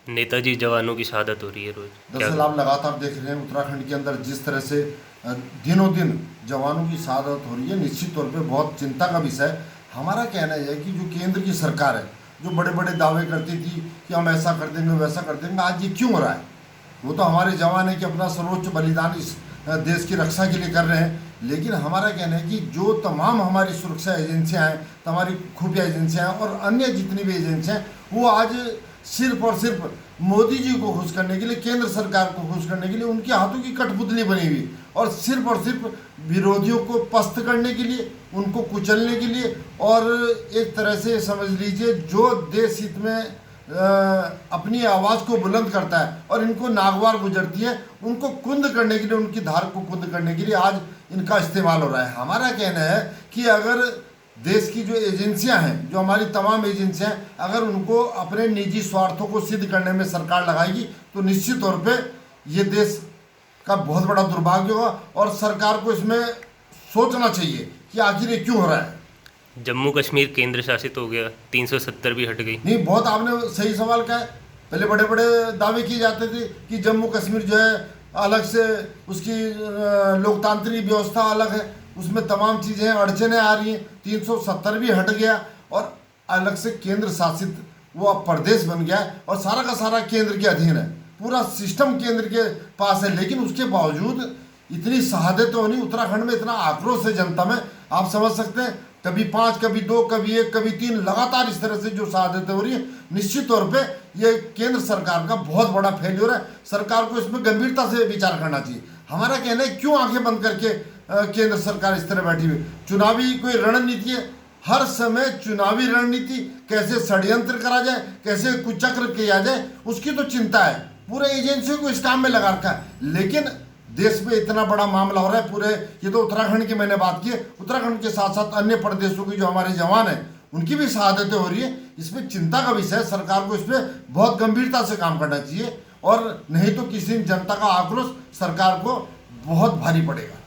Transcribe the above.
नेताजी जवानों की शहादत हो रही है रोज। दरअसल आप लगातार देख रहे हैं उत्तराखंड के अंदर जिस तरह से दिनों दिन जवानों की शहादत हो रही है, निश्चित तौर पे बहुत चिंता का विषय है। हमारा कहना यह है कि जो केंद्र की सरकार है, जो बड़े बड़े दावे करती थी कि हम ऐसा कर देंगे वैसा कर देंगे, आज ये क्यों हो रहा है? वो तो हमारे जवान है कि अपना सर्वोच्च बलिदान इस देश की रक्षा के लिए कर रहे हैं, लेकिन हमारा कहना है कि जो तमाम हमारी सुरक्षा एजेंसियां हैं, हमारी खुफिया एजेंसियां हैं और अन्य जितनी भी एजेंसियां हैं, वो आज सिर्फ और सिर्फ मोदी जी को खुश करने के लिए, केंद्र सरकार को खुश करने के लिए उनके हाथों की कठपुतली बनी हुई और सिर्फ विरोधियों को पस्त करने के लिए, उनको कुचलने के लिए, और एक तरह से समझ लीजिए जो देश हित में अपनी आवाज़ को बुलंद करता है और इनको नागवार गुजरती है, उनको कुंद करने के लिए, उनकी धार को कुंद करने के लिए आज इनका इस्तेमाल हो रहा है। हमारा कहना है कि अगर देश की जो एजेंसियां हैं, जो हमारी तमाम एजेंसियां हैं, अगर उनको अपने निजी स्वार्थों को सिद्ध करने में सरकार लगाएगी तो निश्चित तौर पे ये देश का बहुत बड़ा दुर्भाग्य होगा और सरकार को इसमें सोचना चाहिए कि आखिर ये क्यों हो रहा है। जम्मू कश्मीर केंद्र शासित हो गया, 370 भी हट गई। नहीं, बहुत आपने सही सवाल कहा है। पहले बड़े बड़े दावे किए जाते थे कि जम्मू कश्मीर जो है अलग से, उसकी लोकतांत्रिक व्यवस्था अलग है, उसमें तमाम चीज़ें अड़चने आ रही हैं, 370 भी हट गया और अलग से केंद्र शासित वो अब प्रदेश बन गया है और सारा का सारा केंद्र के अधीन है, पूरा सिस्टम केंद्र के पास है। लेकिन उसके बावजूद इतनी शहादतें होनी, उत्तराखंड में इतना आक्रोश है जनता में, आप समझ सकते हैं। कभी 5, कभी 2, कभी 1, कभी 3, लगातार इस तरह से जो शहादतें हो रही है, निश्चित तौर पे ये केंद्र सरकार का बहुत बड़ा फेल्योर है। सरकार को इसमें गंभीरता से विचार करना चाहिए। हमारा कहना है क्यों आंखें बंद करके केंद्र सरकार इस तरह बैठी हुई? चुनावी कोई रणनीति है, हर समय चुनावी रणनीति, कैसे षड्यंत्र करा जाए, कैसे कुचक्र किया जाए, उसकी तो चिंता है। पूरे एजेंसियों को इस काम में लगा रखा है। लेकिन देश में इतना बड़ा मामला हो रहा है पूरे, ये तो उत्तराखंड की मैंने बात की है, उत्तराखंड के साथ साथ अन्य प्रदेशों की जो हमारे जवान हैं उनकी भी शहादतें हो रही है। इसमें चिंता का विषय है। सरकार को इसमें बहुत गंभीरता से काम करना चाहिए और नहीं तो किसी दिन जनता का आक्रोश सरकार को बहुत भारी पड़ेगा।